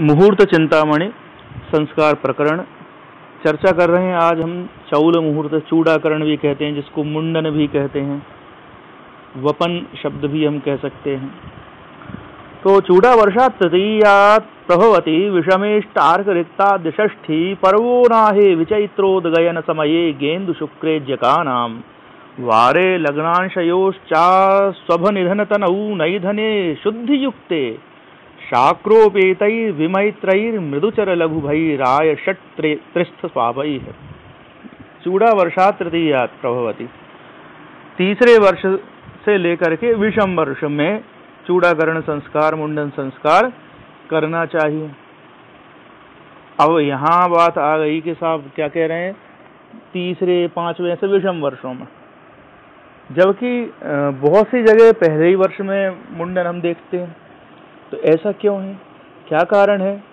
मुहूर्त चिंतामणि संस्कार प्रकरण चर्चा कर रहे हैं। आज हम चौल मुहूर्त, चूड़ाकरण भी कहते हैं, जिसको मुंडन भी कहते हैं, वपन शब्द भी हम कह सकते हैं। तो चूड़ा वर्षा तृतीयात् प्रभवति विषमेष्टार्क रिक्ताद्य षष्ठी पर्वो नाहे विचैत्रोदगयन समये गेन्दु शुक्रेज्यकानां वारे लग्नांशयोश्चा स्वभनिधनतनौ नैधने शुद्धियुक्ते शाक्रोपेतैर्विमैत्रैर्मृदुचर लघुभैराय षट्त्रिस्थ स्वाभैः। चूड़ा वर्षा तृतीयात् प्रभवति, तीसरे वर्ष से लेकर के विषम वर्ष में चूड़ाकरण संस्कार, मुंडन संस्कार करना चाहिए। अब यहाँ बात आ गई कि साहब क्या कह रहे हैं, तीसरे पांचवें से विषम वर्षों में, जबकि बहुत सी जगह पहले ही वर्ष में मुंडन हम देखते हैं। तो ऐसा क्यों है, क्या कारण है?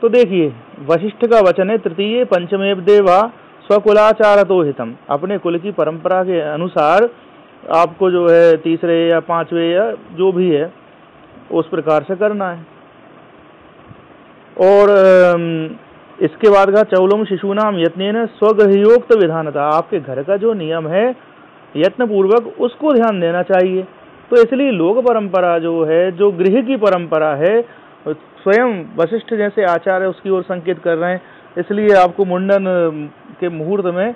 तो देखिए, वशिष्ठ का वचन है, तृतीय पंचमेव देवा स्वकुलाचारतो हितम। अपने कुल की परंपरा के अनुसार आपको जो है तीसरे या पांचवे या जो भी है उस प्रकार से करना है। और इसके बाद का चौलम शिशुनाम यत्नेन स्वगृहोक्त विधानता। आपके घर का जो नियम है यत्न पूर्वक उसको ध्यान देना चाहिए। तो इसलिए लोक परंपरा जो है, जो गृह की परंपरा है, स्वयं वशिष्ठ जैसे आचार्य उसकी ओर संकेत कर रहे हैं। इसलिए आपको मुंडन के मुहूर्त में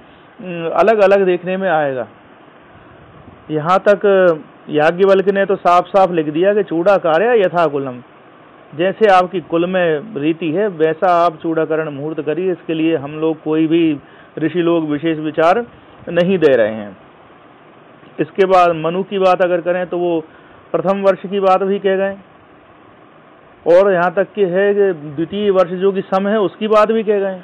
अलग अलग देखने में आएगा। यहाँ तक याज्ञवल्क्य ने तो साफ साफ लिख दिया कि चूड़ा कार्य यथा कुलम, जैसे आपकी कुल में रीति है वैसा आप चूड़ाकरण मुहूर्त करिए। इसके लिए हम लोग कोई भी ऋषि लोग विशेष विचार नहीं दे रहे हैं। इसके बाद मनु की बात अगर करें तो वो प्रथम वर्ष की बात भी कह गए, और यहाँ तक कि है कि द्वितीय वर्ष जो कि सम है उसकी बात भी कह गए।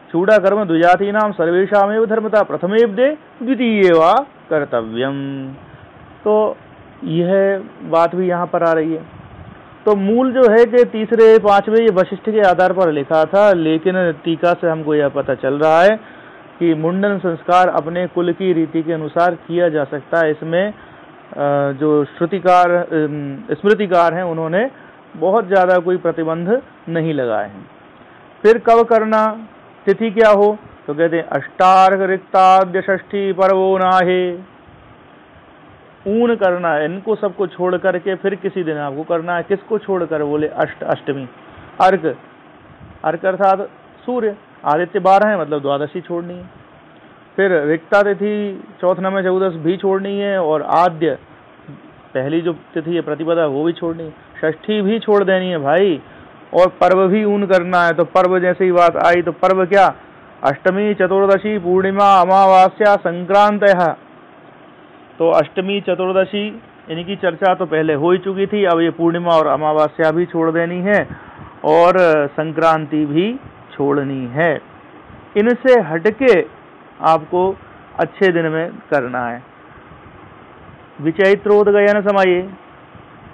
चूड़ाकर्म द्विजातीनाम सर्वेषामेव धर्मता प्रथमेव दे द्वितीय वा कर्तव्यम। तो यह बात भी यहाँ पर आ रही है। तो मूल जो है कि तीसरे पांचवें ये वशिष्ठ के आधार पर लिखा था, लेकिन टीका से हमको यह पता चल रहा है कि मुंडन संस्कार अपने कुल की रीति के अनुसार किया जा सकता है। इसमें जो श्रुतिकार स्मृतिकार हैं उन्होंने बहुत ज़्यादा कोई प्रतिबंध नहीं लगाए हैं। फिर कब करना, तिथि क्या हो, तो कहते हैं अष्टार्क रिक्ताद्य षष्ठी पर्वो नाहे। ऊन करना है, इनको सबको छोड़ करके फिर किसी दिन आपको करना है। किसको छोड़कर? बोले अष्टमी। अर्क, अर्क अर्थात सूर्य, आदित्य 12 है मतलब द्वादशी छोड़नी है। फिर रिक्ता तिथि चौथना में 14 भी छोड़नी है, और आद्य पहली जो तिथि है प्रतिपदा वो भी छोड़नी है, षष्ठी भी छोड़ देनी है भाई। और पर्व भी ऊन करना है। तो पर्व जैसे ही बात आई तो पर्व क्या, अष्टमी, चतुर्दशी, पूर्णिमा, अमावास्या, संक्रांत है। तो अष्टमी, चतुर्दशी इनकी चर्चा तो पहले हो ही चुकी थी। अब ये पूर्णिमा और अमावास्या भी छोड़ देनी है, और संक्रांति भी छोड़नी है। इनसे हटके आपको अच्छे दिन में करना है। विचैत्रोदगयन समय,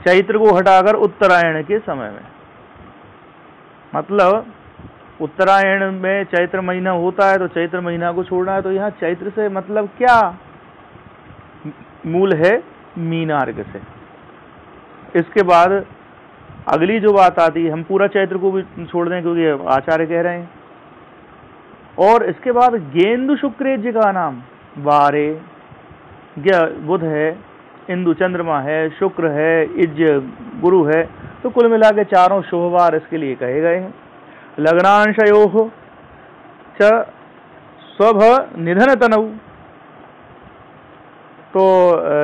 चैत्र को हटाकर उत्तरायण के समय में, मतलब उत्तरायण में चैत्र महीना होता है तो चैत्र महीना को छोड़ना है। तो यहाँ चैत्र से मतलब क्या, मूल है मीनार्क से। इसके बाद अगली जो बात आती है, हम पूरा चैत्र को भी छोड़ दें क्योंकि आचार्य कह रहे हैं। और इसके बाद गेन्दु शुक्रेज्य का नाम, वारे बुध है, इंदु चंद्रमा है, शुक्र है, इज गुरु है। तो कुल मिला के चारों शुभवार इसके लिए कहे गए हैं। लग्नांशयोः च स्वभ निधन तनऊ। तो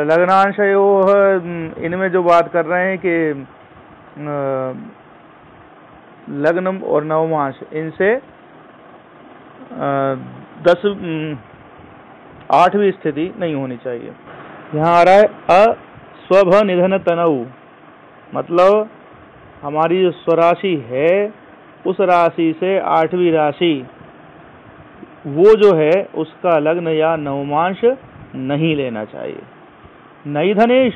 लग्नांशयोः इनमें जो बात कर रहे हैं कि लग्न और नवमांश, इनसे 8वीं स्थिति नहीं होनी चाहिए। यहाँ आ रहा है अस्वभ निधन तनऊ, मतलब हमारी जो स्वराशि है उस राशि से 8वीं राशि वो जो है उसका लग्न या नवमांश नहीं लेना चाहिए। नैधने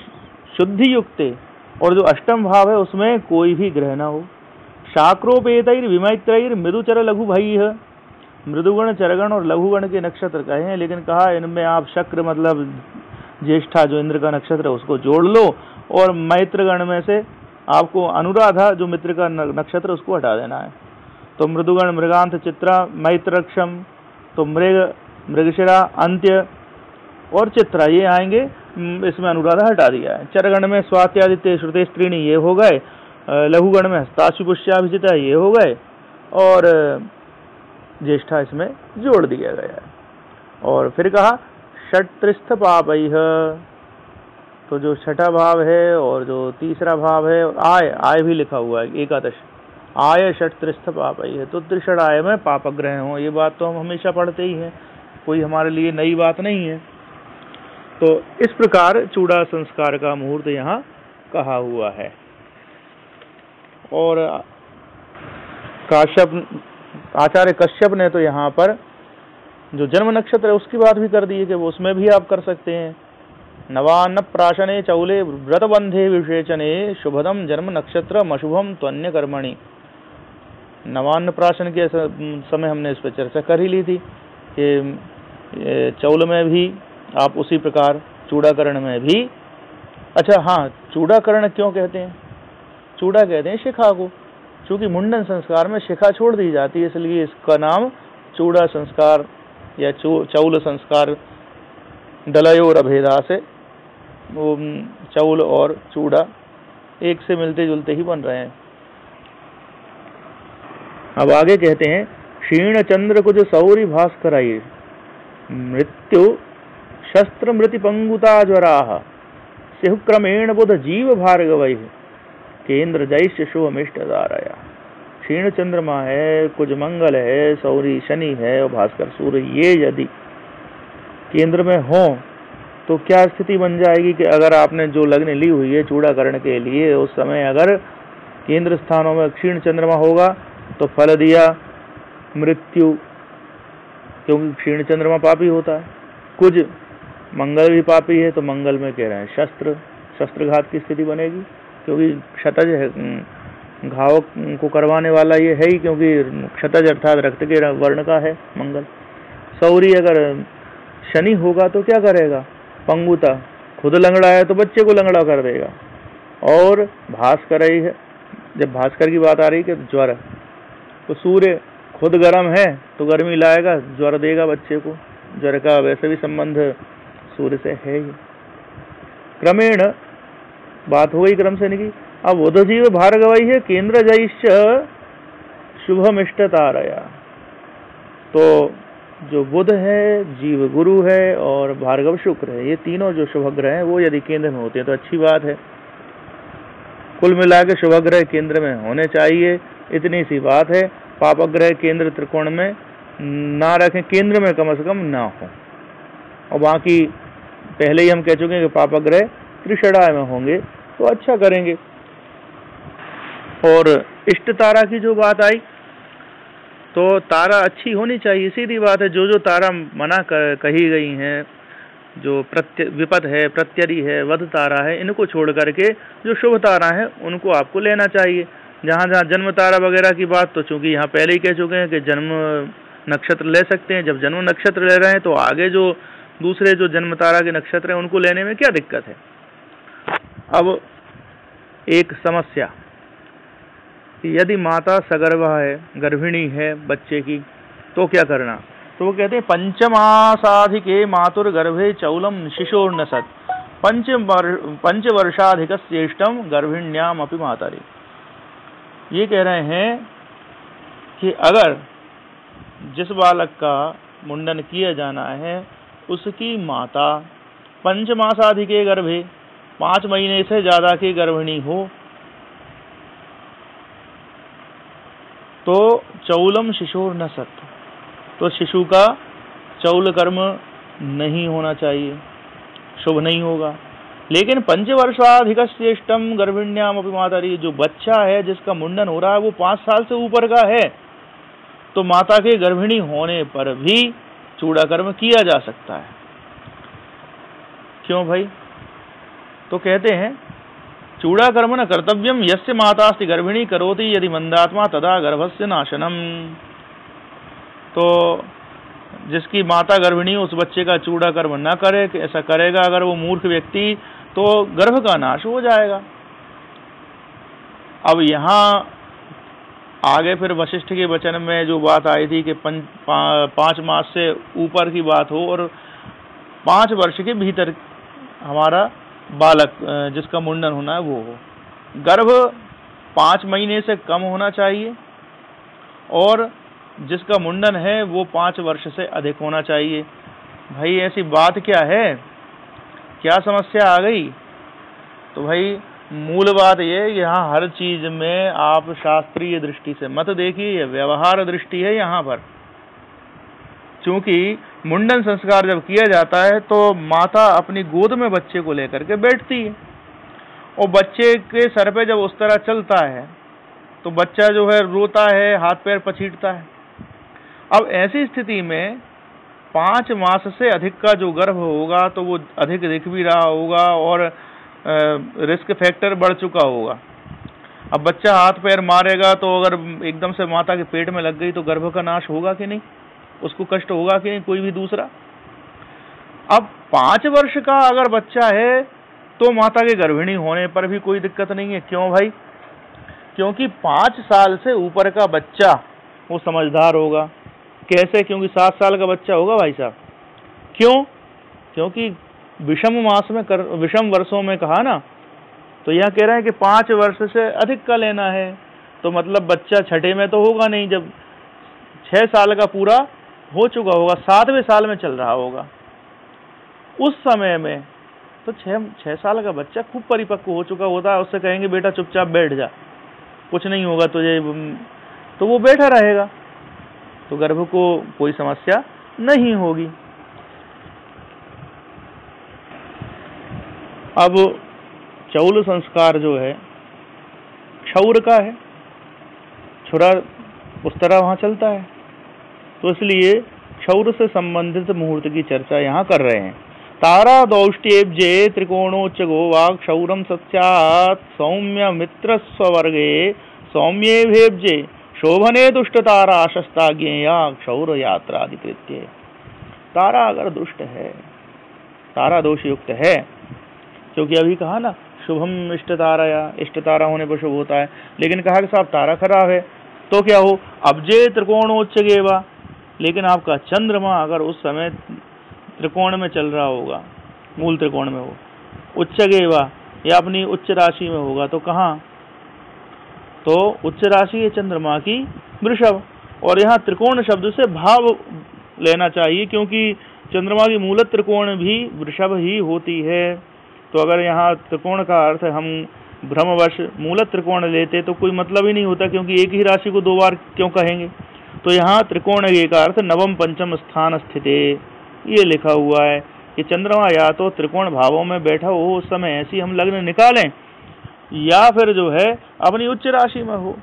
शुद्धि युक्ते, और जो अष्टम भाव है उसमें कोई भी ग्रह ना हो। शाक्रोपेतैर विमैत्रैर मृदुचर लघु भैः। मृदुगण, चरगण और लघुगण के नक्षत्र कहे हैं, लेकिन कहा इनमें आप शक्र मतलब ज्येष्ठा जो इंद्र का नक्षत्र है उसको जोड़ लो, और मैत्रगण में से आपको अनुराधा जो मित्र का नक्षत्र उसको हटा देना है। तो मृदुगण, मृगांत, चित्रा, मैत्रक्षम, तो मृगशिरा, अंत्य और चित्रा ये आएंगे, इसमें अनुराधा हटा दिया है। चरगण में स्वात्यादित्य, श्रुते, स्त्रीणी ये हो गए। लघुगण में हस्ताशु, पुष्याभिजिता ये हो गए, और ज्येष्ठा इसमें जोड़ दिया गया है। और फिर कहा षट्त्रिस्थ पापैः, तो जो छठा भाव है और जो तीसरा भाव है, आय भी लिखा हुआ है, एकादश आय षट्त्रिस्थ पापैः, तो त्रिषण आय में पापग्रह हो। ये बात तो हम हमेशा पढ़ते ही हैं, कोई हमारे लिए नई बात नहीं है। तो इस प्रकार चूड़ा संस्कार का मुहूर्त यहाँ कहा हुआ है। और आचार्य कश्यप ने तो यहाँ पर जो जन्म नक्षत्र है उसकी बात भी कर दी है कि वो उसमें भी आप कर सकते हैं। नवान्न प्राशने चौले व्रतबंधे विशेचने शुभदम जन्म नक्षत्र अशुभम त्वन्य कर्मणि। नवान्न प्राशन के समय हमने इस पर चर्चा कर ही ली थी कि चौल में भी आप उसी प्रकार चूड़ाकरण में भी। अच्छा हाँ, चूड़ाकरण क्यों कहते हैं? चूड़ा कहते हैं शिखा को, क्योंकि मुंडन संस्कार में शिखा छोड़ दी जाती है, इसलिए इसका नाम चूड़ा संस्कार या चौल संस्कार दलयोर अभेदा से वो चौल और चूड़ा एक से मिलते जुलते ही बन रहे हैं। अब आगे कहते हैं क्षीण चंद्र कुछ सौरी भास्कराय मृत्यु शस्त्र मृति पंगुता ज्वराः सिहु क्रमेण बुध जीव भार्गवैः केंद्र जैश्य शुभमिष्टदारया। क्षीण चंद्रमा है, कुछ मंगल है, सौरी शनि है और भास्कर सूर्य, ये यदि केंद्र में हो तो क्या स्थिति बन जाएगी कि अगर आपने जो लग्न ली हुई है चूड़ाकरण के लिए, उस समय अगर केंद्र स्थानों में क्षीण चंद्रमा होगा तो फल दिया मृत्यु, क्योंकि क्षीण चंद्रमा पापी होता है। कुछ मंगल भी पापी है, तो मंगल में कह रहे हैं शस्त्रघात की स्थिति बनेगी, क्योंकि क्षतज है, घाव को करवाने वाला ये है ही, क्योंकि क्षतज अर्थात रक्त के वर्ण का है मंगल। सौरी अगर शनि होगा तो क्या करेगा? पंगुता, खुद लंगड़ा है तो बच्चे को लंगड़ा कर देगा। और भास्कर ही है, जब भास्कर की बात आ रही कि ज्वर, तो सूर्य खुद गर्म है तो गर्मी लाएगा, ज्वर देगा बच्चे को। ज्वर का वैसे भी संबंध सूर्य से है ही। क्रमेण बात हो गई क्रम से नहीं। अब बुधजीव भार्गवई है केंद्र जैश्च शुभमिष्ट तारया, तो जो बुध है, जीव गुरु है और भार्गव शुक्र है, ये तीनों जो शुभ ग्रह हैं वो यदि केंद्र में होते हैं तो अच्छी बात है। कुल मिला के शुभ ग्रह केंद्र में होने चाहिए, इतनी सी बात है। पापग्रह केंद्र त्रिकोण में ना रखें, केंद्र में कम से कम ना हो। और बाकी पहले ही हम कह चुके हैं कि पापग्रह त्रिषणाय में होंगे तो अच्छा करेंगे। और इष्ट तारा की जो बात आई, तो तारा अच्छी होनी चाहिए, सीधी बात है। जो तारा मना कही गई हैं, जो विपद है, प्रत्यरी है, वध तारा है, इनको छोड़ करके जो शुभ तारा है उनको आपको लेना चाहिए। जहाँ जहाँ जन्म तारा वगैरह की बात, तो चूंकि यहाँ पहले ही कह चुके हैं कि जन्म नक्षत्र ले सकते हैं। जब जन्म नक्षत्र ले रहे हैं तो आगे जो दूसरे जो जन्म तारा के नक्षत्र हैं उनको लेने में क्या दिक्कत है। अब एक समस्या, यदि माता सगर्भा है, गर्भिणी है बच्चे की, तो क्या करना? तो वो कहते हैं पंचमासाधिके मातुर गर्भे चौलम शिशोर्नसत पंचवर्षाधिक श्रेष्ठम गर्भिण्याम अपि मातरि। ये कह रहे हैं कि अगर जिस बालक का मुंडन किया जाना है उसकी माता पंचमासाधिके गर्भे, 5 महीने से ज्यादा की गर्भिणी हो, तो चौलम शिशोर्नसत, तो शिशु का चौल कर्म नहीं होना चाहिए, शुभ नहीं होगा। लेकिन 5 वर्षाधिक श्रेष्ठम गर्भिण्याम अपि मातरि, जो बच्चा है जिसका मुंडन हो रहा है वो 5 साल से ऊपर का है, तो माता के गर्भिणी होने पर भी चूड़ा कर्म किया जा सकता है। क्यों भाई? तो कहते हैं चूड़ा कर्म न कर्तव्यम यस्य मातास्ति गर्भिणी करोति यदि मंदात्मा तदा गर्भस्य नाशनम। तो जिसकी माता गर्भिणी उस बच्चे का चूड़ा कर्म न करे, ऐसा करेगा अगर वो मूर्ख व्यक्ति, तो गर्भ का नाश हो जाएगा। अब यहाँ आगे फिर वशिष्ठ के वचन में जो बात आई थी कि 5 मास से ऊपर की बात हो और 5 वर्ष के भीतर हमारा बालक जिसका मुंडन होना है वो हो। गर्भ 5 महीने से कम होना चाहिए और जिसका मुंडन है वो 5 वर्ष से अधिक होना चाहिए। भाई ऐसी बात क्या है, क्या समस्या आ गई? तो भाई मूल बात ये, यहाँ हर चीज में आप शास्त्रीय दृष्टि से मत देखिए, ये व्यवहार दृष्टि है यहाँ पर। क्योंकि मुंडन संस्कार जब किया जाता है तो माता अपनी गोद में बच्चे को लेकर के बैठती है और बच्चे के सर पे जब उस तरह चलता है तो बच्चा जो है रोता है, हाथ पैर पछीटता है। अब ऐसी स्थिति में 5 मास से अधिक का जो गर्भ होगा तो वो अधिक दिख भी रहा होगा और रिस्क फैक्टर बढ़ चुका होगा। अब बच्चा हाथ पैर मारेगा तो अगर एकदम से माता के पेट में लग गई तो गर्भ का नाश होगा कि नहीं, उसको कष्ट होगा कि नहीं, कोई भी दूसरा। अब 5 वर्ष का अगर बच्चा है तो माता के गर्भिणी होने पर भी कोई दिक्कत नहीं है। क्यों भाई? क्योंकि 5 साल से ऊपर का बच्चा वो समझदार होगा। कैसे? क्योंकि 7 साल का बच्चा होगा भाई साहब। क्यों? क्योंकि विषम वर्षों में कहा ना, तो यह कह रहे हैं कि 5 वर्ष से अधिक का लेना है। तो मतलब बच्चा छठे में तो होगा नहीं, जब 6 साल का पूरा हो चुका होगा, 7वें साल में चल रहा होगा, उस समय में तो 6 साल का बच्चा खूब परिपक्व हो चुका होता है। उससे कहेंगे बेटा चुपचाप बैठ जा, कुछ नहीं होगा तुझे, तो वो बैठा रहेगा, तो गर्भ को कोई समस्या नहीं होगी। अब चौल संस्कार जो है क्षौर का है, छुरा उस तरह वहां चलता है, तो इसलिए क्षौर से संबंधित मुहूर्त की चर्चा यहाँ कर रहे हैं। तारा दौष्ट्येब्जे त्रिकोणोच्च गोवाक क्षौरम सत्यात् सौम्य मित्र स्वर्गे सौम्ये भेब्जे शोभने दुष्ट तारा शस्ता ज्ञेया क्षौर यात्रा अधिकृत्य। तारा अगर दुष्ट है, तारा दोष युक्त है, क्योंकि अभी कहा ना शुभम इष्ट तारा, या इष्ट तारा होने पर शुभ होता है, लेकिन कहा कि साहब तारा खराब है तो क्या हो? अब्जे त्रिकोणोच्च गेवा, लेकिन आपका चंद्रमा अगर उस समय त्रिकोण में चल रहा होगा, मूल त्रिकोण में हो, उच्च गेवा या अपनी उच्च राशि में होगा, तो कहाँ? तो उच्च राशि है चंद्रमा की वृषभ, और यहाँ त्रिकोण शब्द से भाव लेना चाहिए, क्योंकि चंद्रमा की मूल त्रिकोण भी वृषभ ही होती है। तो अगर यहाँ त्रिकोण का अर्थ हम भ्रमवश मूल त्रिकोण लेते तो कोई मतलब ही नहीं होता, क्योंकि एक ही राशि को 2 बार क्यों कहेंगे। तो यहाँ त्रिकोण का अर्थ नवम पंचम स्थान स्थित, ये लिखा हुआ है कि चंद्रमा या तो त्रिकोण भावों में बैठा हो उस समय ऐसी हम लग्न निकालें, या फिर जो है अपनी उच्च राशि में हो।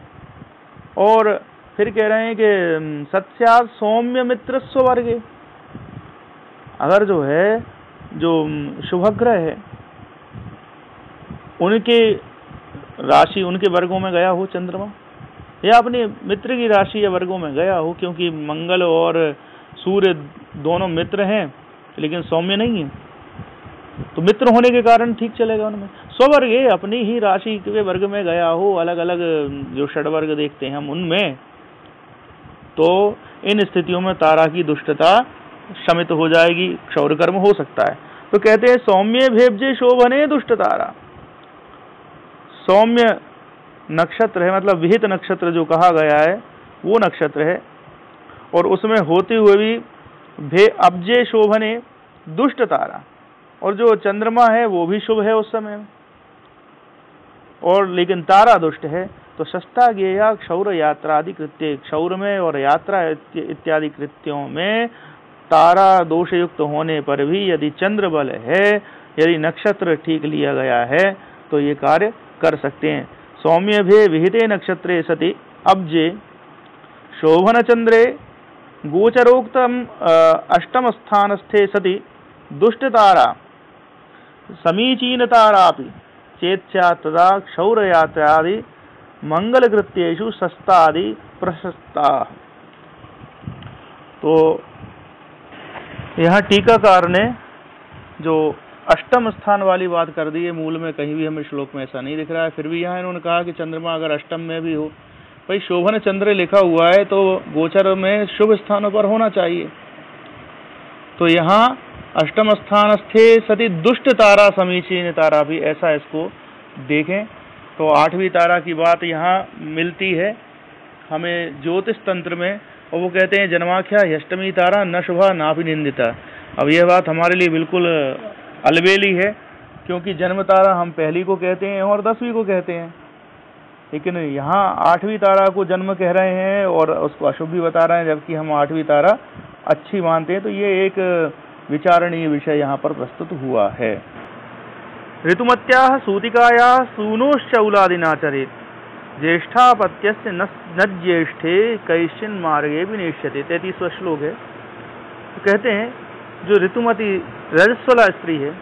और फिर कह रहे हैं कि सत्यात् सौम्य मित्र स्वर्गे, अगर जो है जो शुभग्रह है उनके राशि उनके वर्गों में गया हो चंद्रमा, या अपने मित्र की राशि या वर्गों में गया हो, क्योंकि मंगल और सूर्य दोनों मित्र हैं लेकिन सौम्य नहीं है, तो मित्र होने के कारण ठीक चलेगा उनमें। स्ववर्ग अपनी ही राशि के वर्ग में गया हो, अलग अलग जो षडवर्ग देखते हैं हम उनमें, तो इन स्थितियों में तारा की दुष्टता शमित हो जाएगी, क्षौर कर्म हो सकता है। तो कहते हैं सौम्य भेब्जे शोभने दुष्ट तारा। सौम्य नक्षत्र है, मतलब विहित नक्षत्र जो कहा गया है वो नक्षत्र है, और उसमें होते हुए भी अब्जे शोभने दुष्ट तारा, और जो चंद्रमा है वो भी शुभ है उस समय, और लेकिन तारा दुष्ट है। तो शस्ता ज्ञेया क्षौर यात्रा आदि कृत्य, क्षौर में और यात्रा इत्यादि कृत्यों में तारा दोष युक्त होने पर भी यदि चंद्र बल है, यदि नक्षत्र ठीक लिया गया है, तो ये कार्य कर सकते हैं। सौम्य भे विहिते नक्षत्रे सति अब्जे शोभन चंद्रे गोचरोक्तम अष्टम स्थानस्थे सति दुष्ट तारा समीचीन तारापि चेत्स्या तदा क्षौर यात्रादि मंगल कृत्येषु शस्तादि प्रशस्ता। तो यहाँ टीकाकार ने जो अष्टम स्थान वाली बात कर दी है। मूल में कहीं भी हमें श्लोक में ऐसा नहीं दिख रहा है, फिर भी यहाँ इन्होंने कहा कि चंद्रमा अगर अष्टम में भी हो, भाई शोभन चंद्र लिखा हुआ है तो गोचर में शुभ स्थानों पर होना चाहिए। तो यहाँ अष्टम स्थान स्थे सती दुष्ट तारा समीचीन तारा भी, ऐसा इसको देखें तो 8वीं तारा की बात यहाँ मिलती है हमें ज्योतिष तंत्र में, और वो कहते हैं जन्माख्या अष्टमी तारा न शुभा ना भी निंदिता। अब यह बात हमारे लिए बिल्कुल अलबेली है, क्योंकि जन्म तारा हम पहली को कहते हैं और 10वीं को कहते हैं, लेकिन यहाँ 8वीं तारा को जन्म कह रहे हैं और उसको अशुभ भी बता रहे हैं, जबकि हम 8वीं तारा अच्छी मानते हैं। तो ये एक विचारणीय विषय यहाँ पर प्रस्तुत हुआ है। ऋतुमत्या सूतिकाया सूनोश्चौलादिनाचरेत ज्येष्ठापत्यस्य न ज्येष्ठे कैश्चिन मार्गे विनेष्यते। 33वां श्लोक है। तो कहते हैं जो ऋतुमती रजस्वला स्त्री है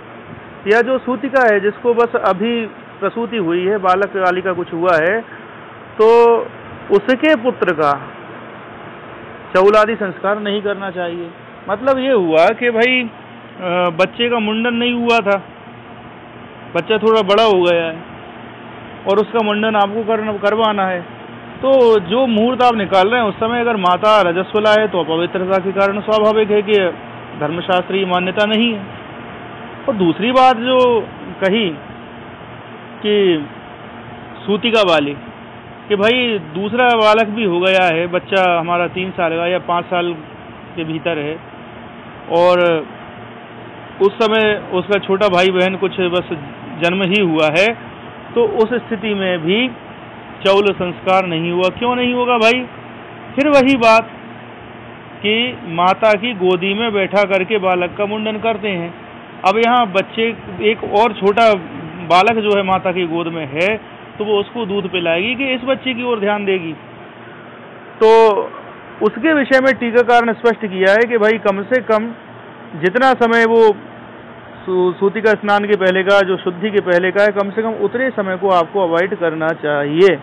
या जो सूतिका है जिसको बस अभी प्रसूति हुई है, बालक बालिका कुछ हुआ है, तो उसके पुत्र का चौलादि संस्कार नहीं करना चाहिए। मतलब ये हुआ कि भाई बच्चे का मुंडन नहीं हुआ था, बच्चा थोड़ा बड़ा हो गया है और उसका मुंडन आपको करवाना है, तो जो मुहूर्त आप निकाल रहे हैं उस समय अगर माता रजस्वला है तो अपवित्रता के कारण स्वाभाविक है कि धर्मशास्त्रीय मान्यता नहीं है। और दूसरी बात जो कही कि सूतिका वाली कि भाई दूसरा बालक भी हो गया है, बच्चा हमारा 3 साल का या 5 साल के भीतर है और उस समय उसका छोटा भाई बहन कुछ बस जन्म ही हुआ है, तो उस स्थिति में भी चौल संस्कार नहीं हुआ। क्यों नहीं होगा भाई? फिर वही बात कि माता की गोदी में बैठा करके बालक का मुंडन करते हैं। अब यहाँ बच्चे एक और छोटा बालक जो है माता की गोद में है, तो वो उसको दूध पिलाएगी कि इस बच्चे की ओर ध्यान देगी। तो उसके विषय में टीकाकार ने स्पष्ट किया है कि भाई कम से कम जितना समय वो सूतिका स्नान के पहले का, जो शुद्धि के पहले का है, कम से कम उतने समय को आपको अवॉइड करना चाहिए।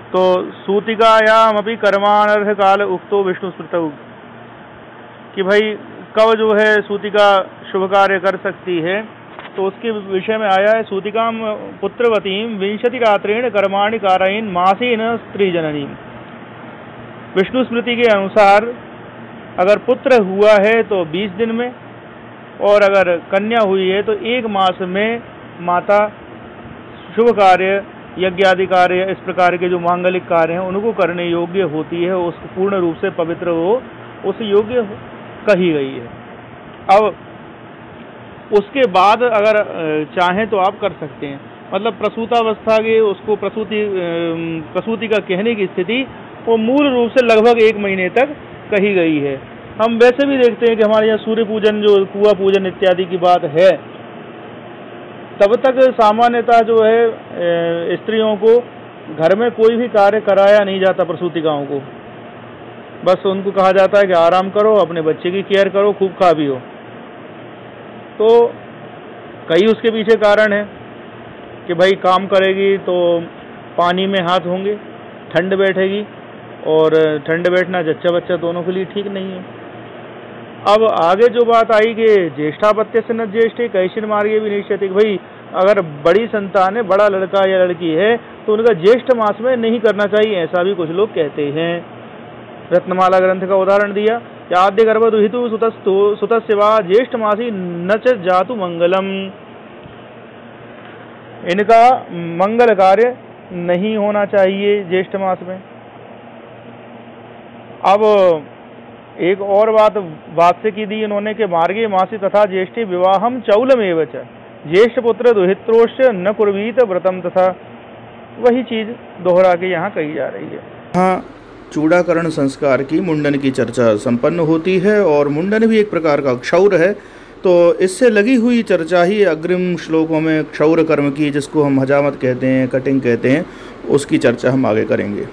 तो सूतिकायाम अपि कर्मानर्थ काल उक्तो विष्णु स्मृतौ, कि भाई कब जो है सूतिका शुभ कार्य कर सकती है, तो उसके विषय में आया है सूतिकाम पुत्रवतीम 20 रात्रेण कर्माणि कारयन् मासेन स्त्री जननी। विष्णु स्मृति के अनुसार अगर पुत्र हुआ है तो 20 दिन में, और अगर कन्या हुई है तो 1 मास में माता शुभ कार्य, यज्ञ आदि कार्य, इस प्रकार के जो मांगलिक कार्य हैं उनको करने योग्य होती है, उसको पूर्ण रूप से पवित्र हो उस योग्य कही गई है। अब उसके बाद अगर चाहें तो आप कर सकते हैं। मतलब प्रसूतावस्था के उसको प्रसूति का कहने की स्थिति वो मूल रूप से लगभग 1 महीने तक कही गई है। हम वैसे भी देखते हैं कि हमारे यहाँ सूर्य पूजन, जो कुआं पूजन इत्यादि की बात है, तब तक सामान्यतः जो है स्त्रियों को घर में कोई भी कार्य कराया नहीं जाता प्रसूतिकाओं को। बस उनको कहा जाता है कि आराम करो, अपने बच्चे की केयर करो, खूब खा भी हो। तो कई उसके पीछे कारण है कि भाई काम करेगी तो पानी में हाथ होंगे, ठंड बैठेगी, और ठंड बैठना जच्चा बच्चा दोनों के लिए ठीक नहीं है। अब आगे जो बात आई कि ज्येष्ठापत्य से न ज्येष्ठे कैश्चिन मार्गे विनेष्यते, भाई अगर बड़ी संतान है, बड़ा लड़का या लड़की है, तो उनका ज्येष्ठ मास में नहीं करना चाहिए, ऐसा भी कुछ लोग कहते हैं। रत्नमाला ग्रंथ का उदाहरण दिया कि आद्य गर्भदुहितु सुतस्य वा ज्येष्ठ मासी न च जातु मंगलम, इनका मंगल कार्य नहीं होना चाहिए ज्येष्ठ मास में। अब एक और बात से की दी इन्होंने कि मार्गे मासी तथा ज्येष्ठे विवाहम चौलमेव च ज्येष्ठ पुत्र दुहित्रोश्च न कुर्वीत व्रतम तथा, वही चीज दोहरा के यहाँ कही जा रही है। हाँ, चूड़ाकरण संस्कार की, मुंडन की चर्चा संपन्न होती है, और मुंडन भी एक प्रकार का क्षौर है। तो इससे लगी हुई चर्चा ही अग्रिम श्लोकों में क्षौर कर्म की, जिसको हम हजामत कहते हैं, कटिंग कहते हैं, उसकी चर्चा हम आगे करेंगे।